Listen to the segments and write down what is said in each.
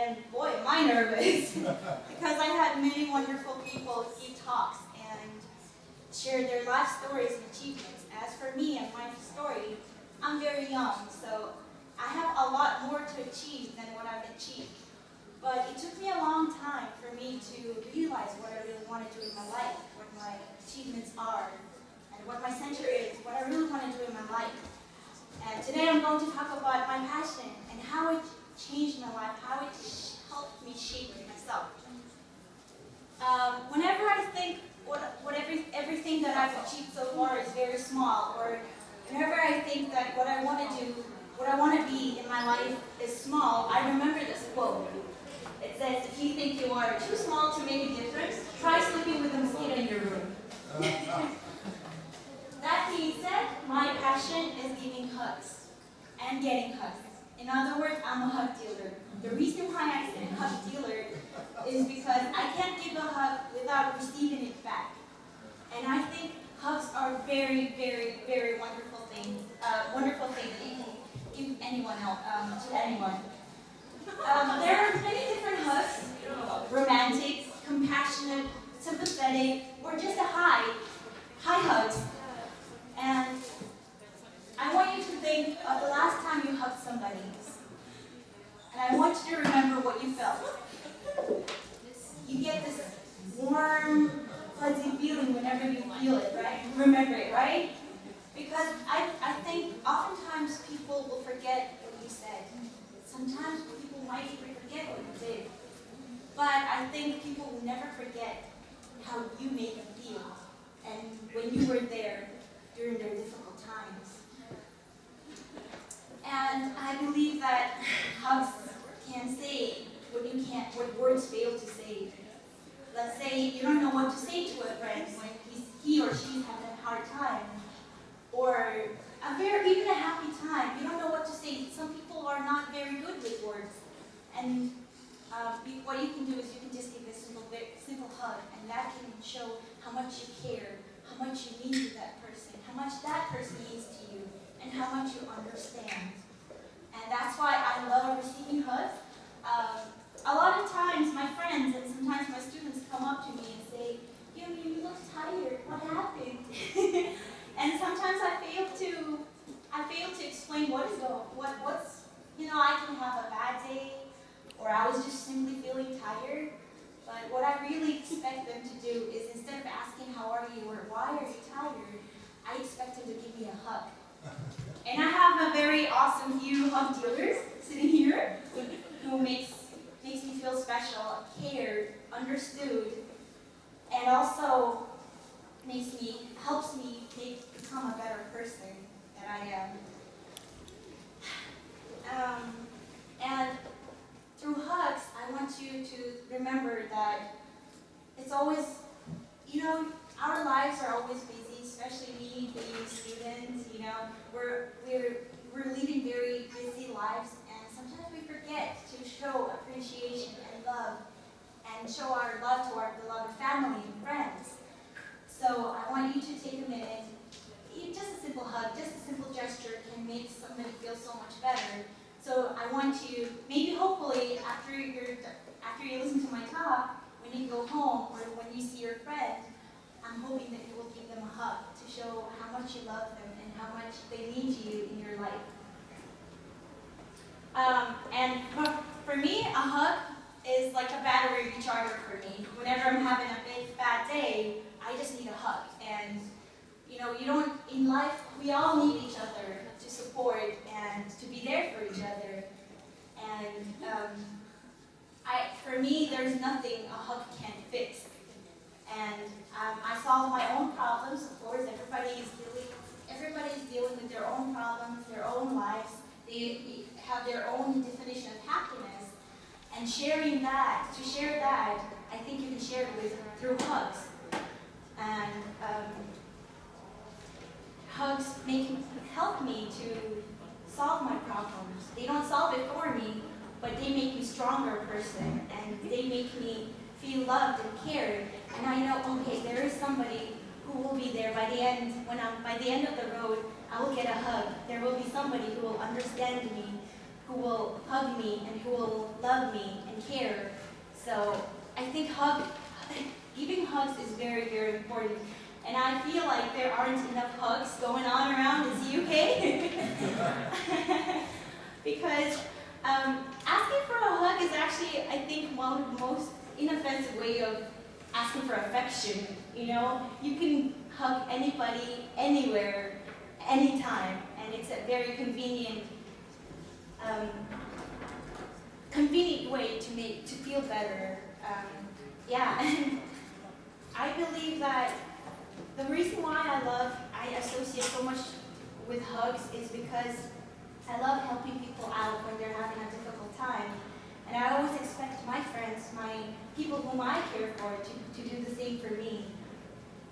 and boy, am I nervous because I had many wonderful people give talks and share their life stories and achievements. As for me and my story, I'm very young, so I have a lot more to achieve than what I've achieved. But it took me a long time for me to realize what I really want to do in my life, what my achievements are, and what my center is, what I really want to do in my life. And today I'm going to talk about my passion and how it changed my life, how it helped me shape myself. Whenever I think everything that I've achieved so far is very small, or whenever I think that what I want to do, what I want to be in my life is small, I remember this quote. It says, if you think you are too small to make a difference, try sleeping with a mosquito in your room. That being said, my passion is giving hugs and getting hugs. In other words, I'm a hug dealer. The reason why I say hug dealer is because I can't give a hug without receiving it back. And I think hugs are very, very, very wonderful things. Wonderful thing that you can give anyone else, to anyone. There are many different hugs: romantic, compassionate, sympathetic, or just a high hugs. And I want you to think of the last time you hugged somebody. And I want you to remember what you felt. You get this warm, fuzzy feeling whenever you feel it, right? Remember it, right? Because I think oftentimes people will forget what you said. Sometimes people might even forget what you did. But I think people will never forget how you made them feel and when you were there during their difficult times. And I believe that hugs can say what words fail to say. Let's say you don't know what to say to a friend when he or she's having a hard time, or even a happy time. You don't know what to say. Some people are not very good with words, and what you can do is you can just give a simple hug, and that can show how much you care, how much you mean to that person, how much that person means to you, and how much you understand. And that's why I love receiving hugs. A lot of times my friends and sometimes my students come up to me and say, you look tired, what happened? And sometimes I fail to explain what's, I can have a bad day, or I was just simply feeling tired. But what I really expect them to do is, instead of asking how are you or why are you tired, I expect them to give me a hug. And I have a very awesome few hug dealers sitting here who makes me feel special, cared, understood, and also helps me become a better person that I am. And through hugs, I want you to remember that it's always, our lives are always busy, especially me being students. We're leading very busy lives, and sometimes we forget to show appreciation and love, and show our love to our beloved family and friends. So I want you to take a minute. Just a simple hug, just a simple gesture can make somebody feel so much better. So I want you, maybe hopefully after you listen to my talk, when you go home or when you see your friend, I'm hoping that you will give them a hug to show how much you love them and how much they mean to you in your life. And for me, a hug is like a battery recharger for me. Whenever I'm having a bad day, I just need a hug. And in life, we all need each other to support and to be there for each other. And for me, there's nothing a hug can't fix. And I solve my own problems. Of course, everybody is dealing with their own problems, their own lives. They have their own definition of happiness. And to share that, I think you can share it through hugs. And hugs help me to solve my problems. They don't solve it for me, but they make me a stronger person, and they make me feel loved and cared. And I know, okay, there is somebody who will be there by the end. By the end of the road, I will get a hug. There will be somebody who will understand me, who will hug me and who will love me and care. So I think giving hugs is very, very important. And I feel like there aren't enough hugs going on around in the UK. Because asking for a hug is actually, I think, one of the most inoffensive way of asking for affection. You know, you can hug anybody, anywhere, anytime, and it's a very convenient way to feel better. Yeah, and I believe that the reason why I associate so much with hugs is because I love helping people out when they're having a difficult time. And I always expect my friends, my people whom I care for, to do the same for me.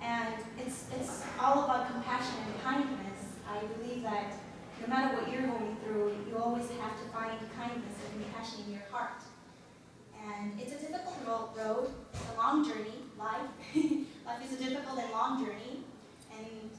And it's all about compassion and kindness. I believe that no matter what you're going through, you always have to find kindness and compassion in your heart. And it's a difficult road, it's a long journey, life. Life is a difficult and long journey. And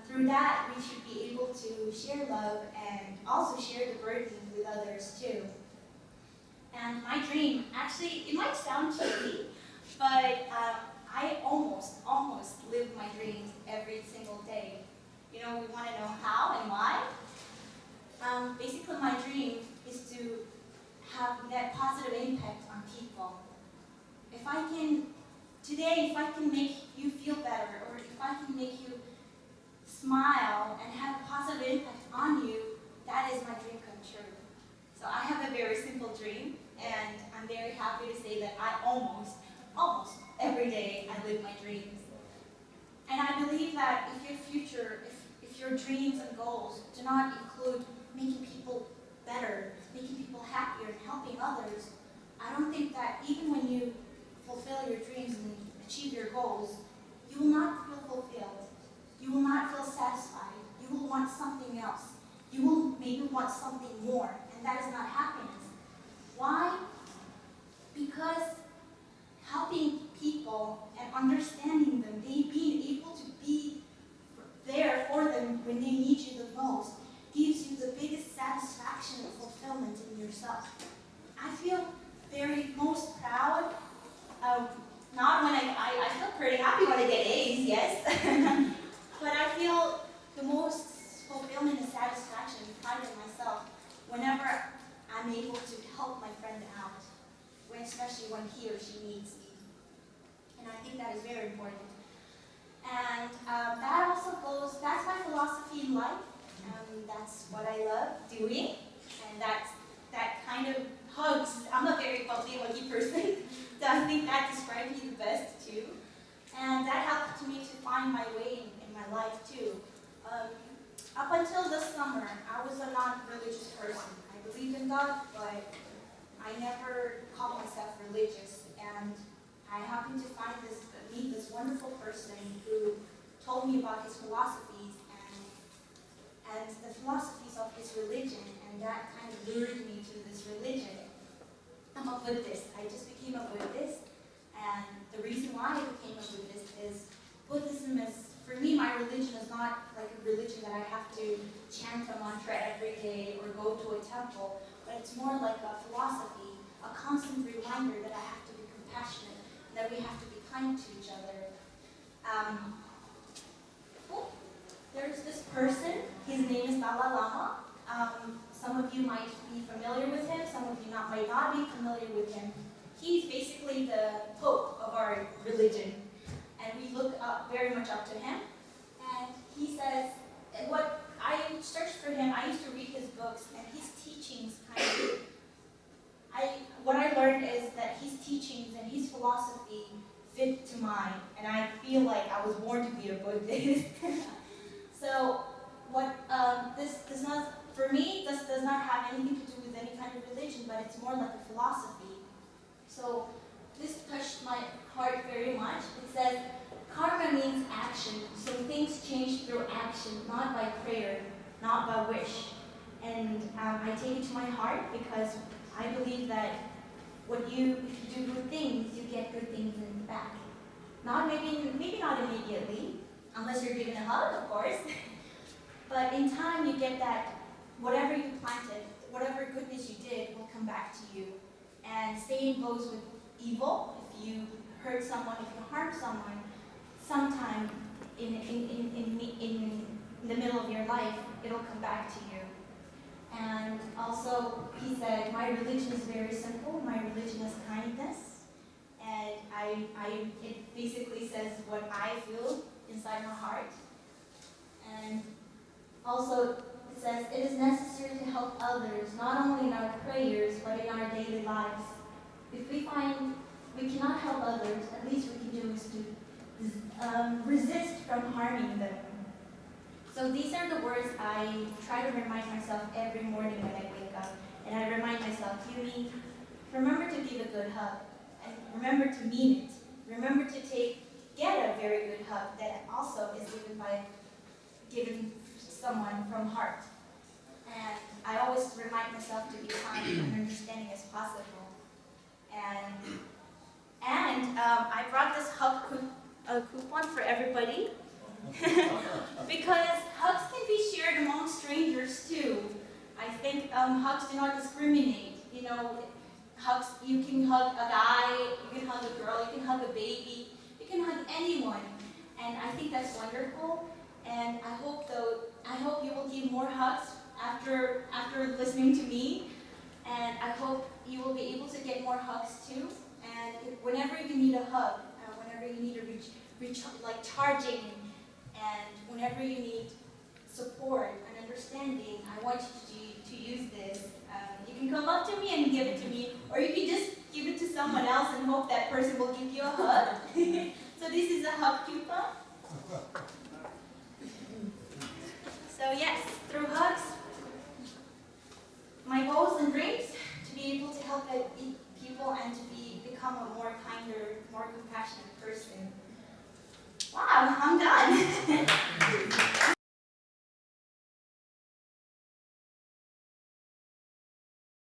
through that, we should be able to share love and also share the burden with others too. And my dream, actually, it might sound cheesy, but I almost live my dreams every single day. You know, we want to know how and why. Basically, my dream is to have that positive impact on people. If I can make you feel better, or if I can make you smile and have a positive impact on you, that is my dream come true. So I have a very simple dream, and I'm very happy to say that I almost every day I live my dreams. And I believe that if your dreams and goals do not include making people better, making people happier, and helping others, I don't think that even when you fulfill your dreams and achieve your goals, you will not feel fulfilled. You will not feel satisfied. You will want something else. You will maybe want something more, and that is not happiness. Why? Because helping people and understanding them, being able to be there for them when they need you the most, gives you the biggest satisfaction and fulfillment in yourself. I feel very most proud. Not when I feel pretty happy when I get A's, yes. But I feel the most fulfillment and satisfaction and pride in myself whenever I'm able to help my friend out, especially when he or she needs me. And I think that is very important. And that also that's my philosophy in life. That's what I love doing. And that kind of hugs. I'm a very bubbly, huggy person. So I think that describes me the best too. And that helped me to find my way in my life too. Up until this summer, I was a non-religious person. I believed in God, but I never called myself religious. And I happened to meet this wonderful person who told me about his philosophies and the philosophies of his religion, and that kind of lured me to this religion. I'm a Buddhist. I just became a Buddhist, and the reason why I became a Buddhist is Buddhism is, for me, my religion is not like a religion that I have to chant a mantra every day or go to a temple, but it's more like a philosophy, a constant reminder that I have to be compassionate, that we have to be kind to each other. There's this person, his name is Dalai Lama. Some of you might be familiar with him, some of you might not be familiar with him. He's basically the Pope of our religion, and we look very much up to him. And he says, and what I searched for him, I used to read his books, and his teachings what I learned is that his teachings and his philosophy fit to mine, and I feel like I was born to be a Buddhist. So this does not, for me, this does not have anything to do with any kind of religion, but it's more like a philosophy. So this touched my heart very much. It says, karma means action, so things change through action, not by prayer, not by wish. And I take it to my heart because I believe that if you do good things, you get good things in back. Maybe not immediately, unless you're given a hug, of course. But in time, you get that whatever you planted, whatever goodness you did will come back to you. And same goes with evil. If you hurt someone, if you harm someone, sometime in the middle of your life, it'll come back to you. And also, he said, my religion is very simple. My religion is kindness. And it basically says what I feel inside my heart. And also, it says, it is necessary to help others, not only in our prayers, but in our daily lives. If we find we cannot help others, at least we can do is to resist from harming them. So these are the words I try to remind myself every morning when I wake up. And I remind myself, Yumi, remember to give a good hug. And remember to mean it. Remember to get a very good hug that also is given someone from heart. And I always remind myself to be kind and understanding as possible. And I brought this hug coupon for everybody because hugs can be shared among strangers too. I think hugs do not discriminate. You know, hugs, you can hug a guy, you can hug a girl, you can hug a baby, you can hug anyone. And I think that's wonderful. And I hope you will give more hugs after listening to me. And I hope you will be able to get more hugs too. And whenever you need a hug, whenever you need a like charging, and whenever you need support and understanding, I want you to use this. You can come up to me and give it to me, or you can just give it to someone else and hope that person will give you a hug. So this is a hug coupon. So yes, through hugs, my goals and dreams to be able to help people and to become a more kinder, more compassionate person. Wow, I'm done.